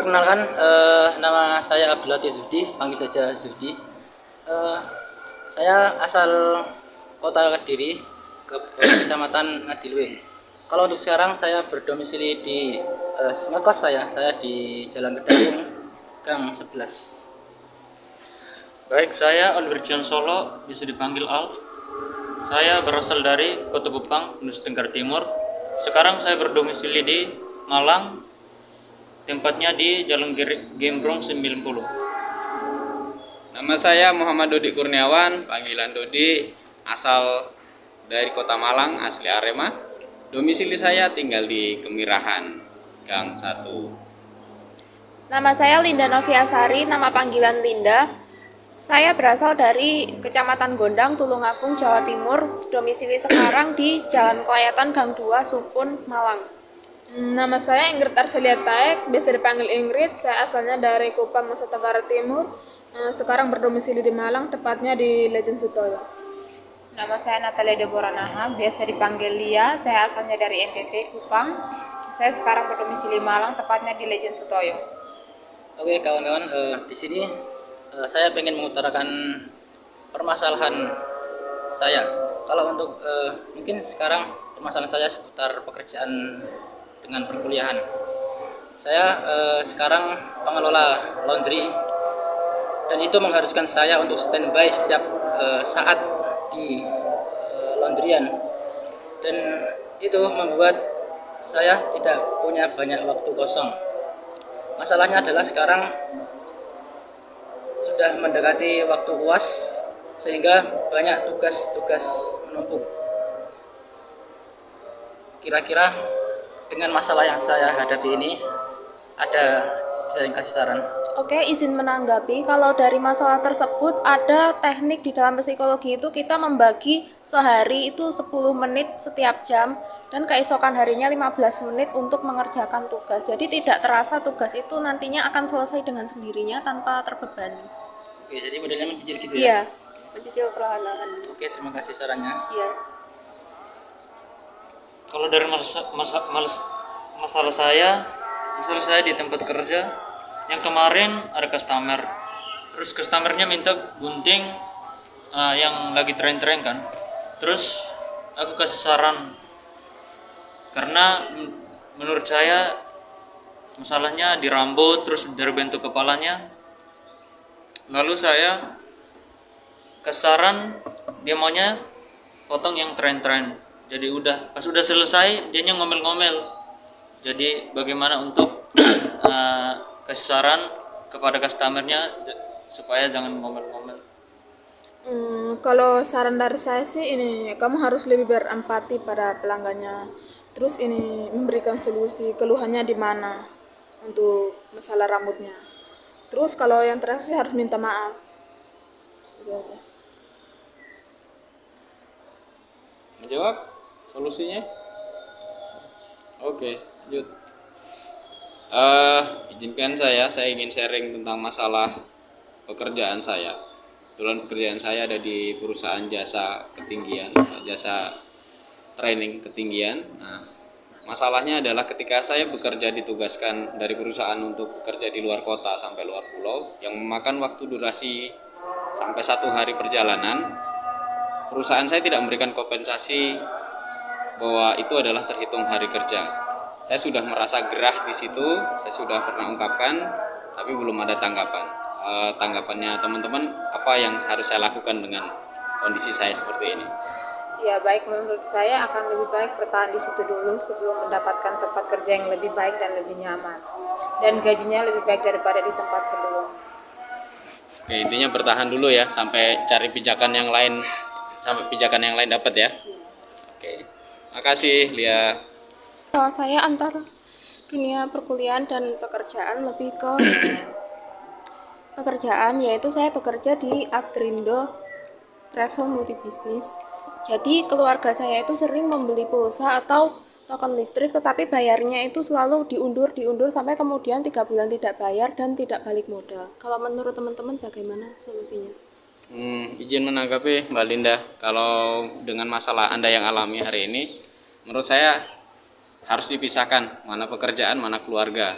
Perkenalkan, nama saya Abdul Latif Zudi, panggil saja Zudi. Eh, saya asal Kota Kediri, Kecamatan Ngadiluih. Kalau untuk sekarang saya berdomisili di ngekos saya di Jalan Kedawung, Gang 11. Baik, saya Alberjon Solo, bisa dipanggil Al. Saya berasal dari Kota Kupang, Nusa Tenggara Timur. Sekarang saya berdomisili di Malang, tempatnya di Jalan Gembrong 90. Nama saya Muhammad Dodi Kurniawan, panggilan Dodi, asal dari Kota Malang, asli Arema. Domisili saya tinggal di Kemirahan, Gang 1. Nama saya Linda Noviasari, nama panggilan Linda. Saya berasal dari Kecamatan Gondang, Tulungagung, Jawa Timur. Domisili sekarang di Jalan Kelayatan Gang 2, Supun, Malang. Nama saya Ingrid Arcelia Taek, biasa dipanggil Ingrid. Saya asalnya dari Kupang, Nusa Tenggara Timur. Sekarang berdomisili di Malang, tepatnya di Legend Sutoyo. Nama saya Natalia Deborah Naha, biasa dipanggil Lia. Saya asalnya dari NTT, Kupang. Saya sekarang berdomisili Malang, tepatnya di Legend Sutoyo. Oke kawan-kawan, di sini saya ingin mengutarakan permasalahan saya. Kalau untuk mungkin sekarang permasalahan saya seputar pekerjaan dengan perkuliahan. Saya sekarang pengelola laundry dan itu mengharuskan saya untuk standby setiap saat di laundryan, dan itu membuat saya tidak punya banyak waktu kosong. Masalahnya adalah sekarang sudah mendekati waktu UAS sehingga banyak tugas-tugas menumpuk. Kira-kira dengan masalah yang saya hadapi ini, bisa dikasih saran? Oke, izin menanggapi. Kalau dari masalah tersebut, ada teknik di dalam psikologi itu kita membagi sehari itu 10 menit setiap jam dan keesokan harinya 15 menit untuk mengerjakan tugas. Jadi tidak terasa tugas itu nantinya akan selesai dengan sendirinya tanpa terbebani. Oke, jadi modelnya mencicil gitu ya? Iya, mencicil perlahan-lahan. Oke, terima kasih sarannya. Iya. Kalau dari masalah saya di tempat kerja, yang kemarin ada customer, terus customernya minta gunting yang lagi tren-tren kan. Terus aku kasih saran, karena menurut saya masalahnya di rambut, terus dari bentuk kepalanya. Lalu saya kasih saran, dia maunya potong yang tren-tren. Jadi pas udah selesai dia ngomel-ngomel. Jadi bagaimana untuk kasih saran kepada customernya supaya jangan ngomel-ngomel. Kalau saran dari saya sih ini, kamu harus lebih berempati pada pelanggannya. Terus ini memberikan solusi keluhannya di mana untuk masalah rambutnya. Terus kalau yang terakhir sih harus minta maaf. Sudah. Menjawab solusinya? Oke, lanjut. Izinkan saya ingin sharing tentang masalah pekerjaan saya. Kebetulan pekerjaan saya ada di perusahaan jasa ketinggian, jasa training ketinggian. Nah, masalahnya adalah ketika saya bekerja ditugaskan dari perusahaan untuk bekerja di luar kota sampai luar pulau yang memakan waktu durasi sampai 1 hari perjalanan, perusahaan saya tidak memberikan kompensasi bahwa itu adalah terhitung hari kerja. Saya sudah merasa gerah di situ, saya sudah pernah ungkapkan, tapi belum ada tanggapan. Tanggapannya teman-teman, apa yang harus saya lakukan dengan kondisi saya seperti ini? Ya baik, menurut saya akan lebih baik bertahan di situ dulu sebelum mendapatkan tempat kerja yang lebih baik dan lebih nyaman. Dan gajinya lebih baik daripada di tempat sebelum. Oke, intinya bertahan dulu ya sampai cari pijakan yang lain, sampai pijakan yang lain dapat ya. Oke, makasih Lia. Kalau saya antara dunia perkuliahan dan pekerjaan lebih ke pekerjaan, yaitu saya bekerja di Agrindo Travel Multibisnis. Jadi keluarga saya itu sering membeli pulsa atau token listrik, tetapi bayarnya itu selalu diundur sampai kemudian 3 bulan tidak bayar dan tidak balik modal. Kalau menurut teman-teman bagaimana solusinya? Izin menanggapi Mbak Linda, kalau dengan masalah Anda yang alami hari ini, menurut saya harus dipisahkan mana pekerjaan, mana keluarga.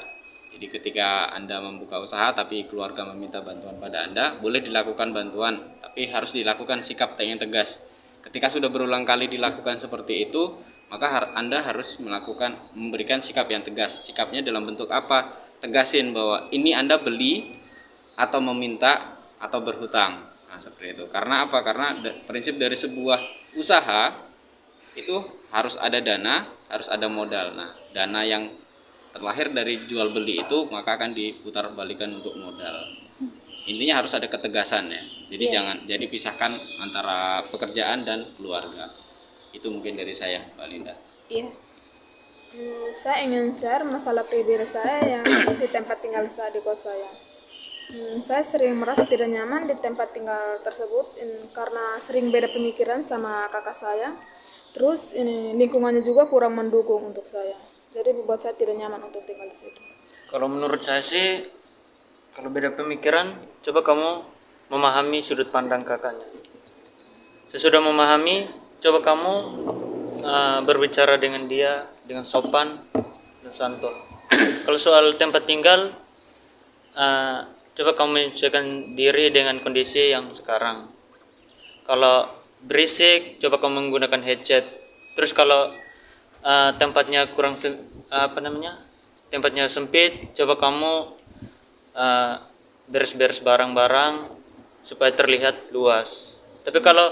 Jadi ketika Anda membuka usaha tapi keluarga meminta bantuan pada Anda, boleh dilakukan bantuan, tapi harus dilakukan sikap yang tegas. Ketika sudah berulang kali dilakukan seperti itu, maka Anda harus memberikan sikap yang tegas. Sikapnya dalam bentuk apa? Tegasin bahwa ini Anda beli atau meminta atau berhutang. Nah, seperti itu. Karena apa? Karena prinsip dari sebuah usaha itu harus ada dana, harus ada modal. Nah, dana yang terlahir dari jual beli itu maka akan diputar balikan untuk modal. Intinya harus ada ketegasan ya. Jadi jadi pisahkan antara pekerjaan dan keluarga. Itu mungkin dari saya, Mbak Linda. Iya. Saya ingin share masalah pribadi saya yang di tempat tinggal saya di kos saya. Saya sering merasa tidak nyaman di tempat tinggal tersebut karena sering beda pemikiran sama kakak saya. Terus ini lingkungannya juga kurang mendukung untuk saya. Jadi membuat saya tidak nyaman untuk tinggal di situ. Kalau menurut saya sih, kalau beda pemikiran, coba kamu memahami sudut pandang kakaknya. Sesudah memahami, coba kamu berbicara dengan dia dengan sopan dan santun. Kalau soal tempat tinggal, coba kamu menyesuaikan diri dengan kondisi yang sekarang. Kalau berisik, coba kamu menggunakan headset. Terus kalau tempatnya tempatnya sempit, coba kamu beres-beres barang-barang supaya terlihat luas. Tapi kalau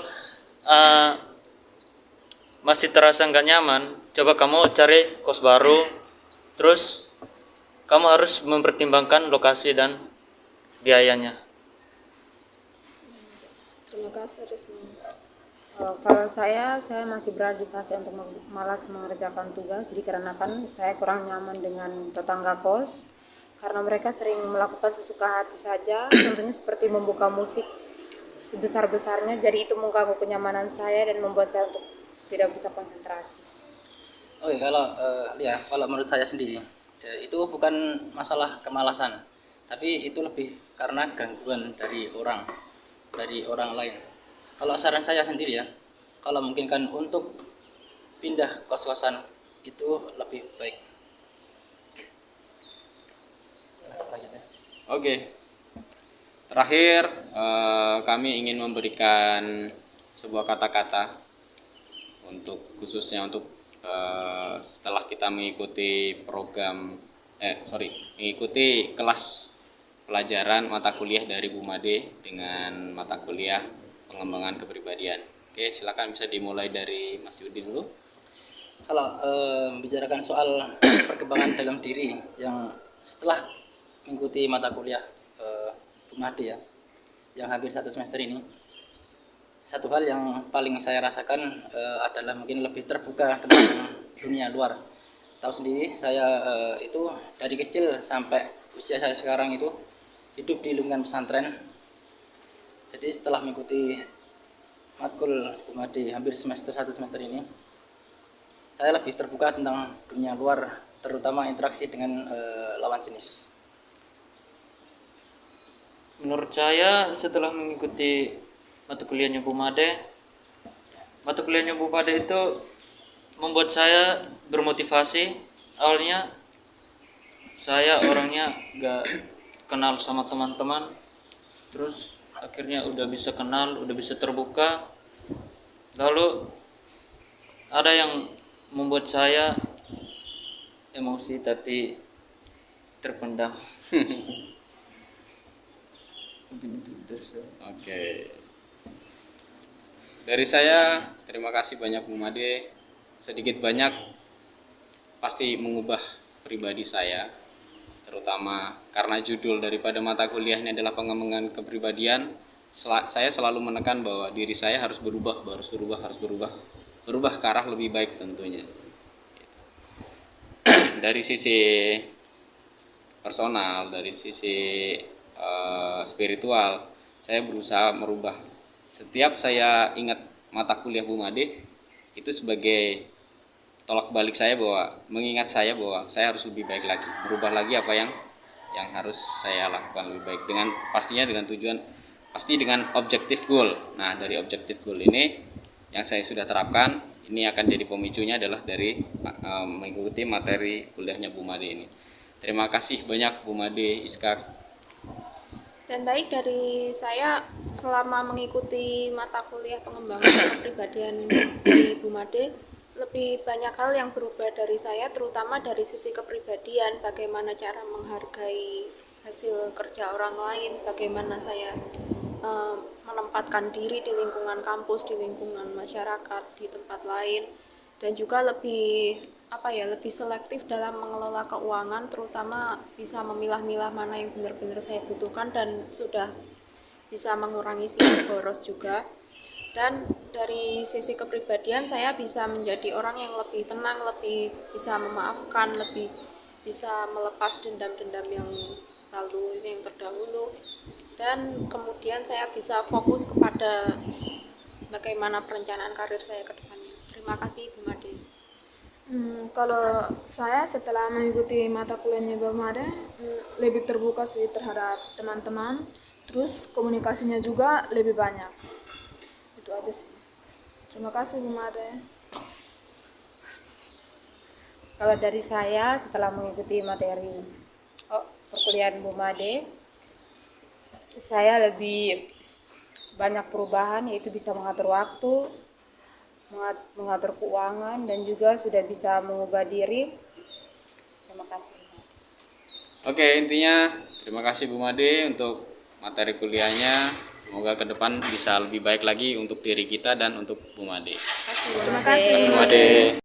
masih terasa nggak nyaman, coba kamu cari kos baru. Terus kamu harus mempertimbangkan lokasi dan biayanya. Terima kasih Risma. Kalau saya masih berada di fase untuk malas mengerjakan tugas dikarenakan saya kurang nyaman dengan tetangga kos karena mereka sering melakukan sesuka hati saja, tentunya seperti membuka musik sebesar-besarnya, jadi itu mengganggu kenyamanan saya dan membuat saya untuk tidak bisa konsentrasi. Oke, kalau menurut saya sendiri itu bukan masalah kemalasan, tapi itu lebih karena gangguan dari orang lain. Kalau saran saya sendiri ya, kalau memungkinkan untuk pindah kos-kosan itu lebih baik. Oke. Terakhir, kami ingin memberikan sebuah kata-kata khususnya untuk setelah kita mengikuti mengikuti kelas pelajaran mata kuliah dari Bu Made dengan mata kuliah pengembangan kepribadian. Oke, silakan bisa dimulai dari Mas Yudi dulu. Kalau membicarakan soal perkembangan dalam diri yang setelah mengikuti mata kuliah Bu Made ya, yang hampir 1 semester ini, satu hal yang paling saya rasakan adalah mungkin lebih terbuka tentang dunia luar. Tahu sendiri saya itu dari kecil sampai usia saya sekarang itu hidup di lingkungan pesantren. Jadi setelah mengikuti matkul Bu Made hampir 1 semester ini, saya lebih terbuka tentang dunia luar, terutama interaksi dengan lawan jenis. Menurut saya setelah mengikuti mata kuliahnya Bu Made itu membuat saya bermotivasi. Awalnya saya orangnya gak kenal sama teman-teman, terus akhirnya udah bisa kenal, udah bisa terbuka. Lalu ada yang membuat saya emosi tapi terpendam. Oke. Dari saya, terima kasih banyak Bu Made. Sedikit banyak pasti mengubah pribadi saya, terutama karena judul daripada mata kuliah ini adalah pengembangan kepribadian. Saya selalu menekan bahwa diri saya harus berubah ke arah lebih baik tentunya. Dari sisi personal, dari sisi spiritual, saya berusaha merubah. Setiap saya ingat mata kuliah Bu Made itu sebagai tolak balik saya, bahwa mengingat saya bahwa saya harus lebih baik lagi, berubah lagi apa yang harus saya lakukan lebih baik, dengan pastinya dengan tujuan pasti dengan objektif goal. Nah, dari objektif goal ini yang saya sudah terapkan, ini akan jadi pemicunya adalah dari mengikuti materi kuliahnya Bu Made ini. Terima kasih banyak Bu Made, Iskak. Dan baik dari saya selama mengikuti mata kuliah pengembangan kepribadian di Bu Made, lebih banyak hal yang berubah dari saya, terutama dari sisi kepribadian, bagaimana cara menghargai hasil kerja orang lain, bagaimana saya menempatkan diri di lingkungan kampus, di lingkungan masyarakat, di tempat lain, dan juga lebih lebih selektif dalam mengelola keuangan, terutama bisa memilah-milah mana yang benar-benar saya butuhkan dan sudah bisa mengurangi sifat boros juga. Dan dari sisi kepribadian saya bisa menjadi orang yang lebih tenang, lebih bisa memaafkan, lebih bisa melepas dendam-dendam yang lalu, yang terdahulu, dan kemudian saya bisa fokus kepada bagaimana perencanaan karir saya ke depannya. Terima kasih Bu Made. Kalau saya setelah mengikuti mata kuliahnya Bu Made, lebih terbuka sih terhadap teman-teman, terus komunikasinya juga lebih banyak. Itu aja sih. Terima kasih Bu Made. Kalau dari saya setelah mengikuti materi perkuliahan Bu Made, saya lebih banyak perubahan, yaitu bisa mengatur waktu, mengatur keuangan, dan juga sudah bisa mengubah diri. Terima kasih. Oke, intinya terima kasih Bu Made untuk materi kuliahnya. Semoga ke depan bisa lebih baik lagi untuk diri kita dan untuk Bu Made. Terima kasih. Terima kasih Bu Made.